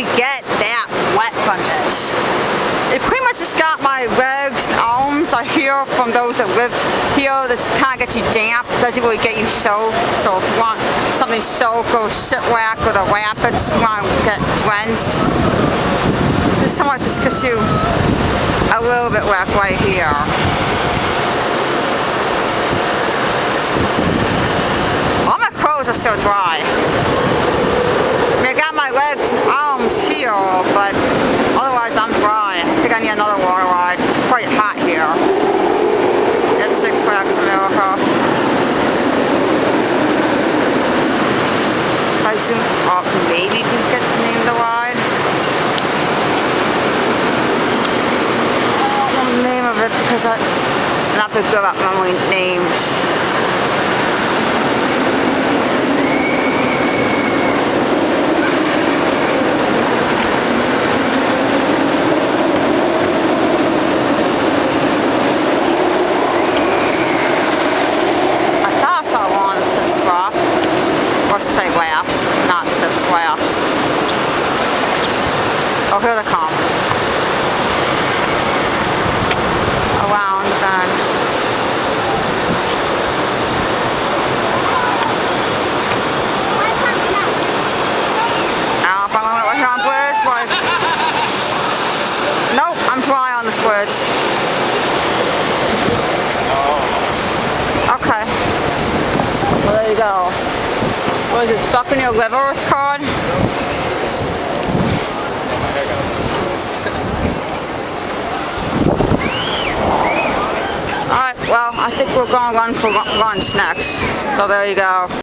really get that wet from this. It pretty much just got my legs and arms. I hear from those that live here, this kind of gets you damp. Doesn't really get you soaked. So if you want something soaked, go Siwak or the rapids if you want to get drenched. This somewhat just gets you a little bit wet right here. All my clothes are still dry. I mean, I got my legs and arms here, but otherwise I'm dry. I think I need another water ride. It's quite hot here. At Six Flags America. If I zoom up, maybe we can get the name of the ride. I don't know the name of it because I'm not very good at remembering names. Say laughs, not sips laughs. Oh, here they come. Around the bend. If I'm right here on bridge, like, nope, I'm dry on this bridge. Okay. Well, there you go. What is it, stuck in your liver, it's called? Alright, well, I think we're going to run for lunch next. So there you go.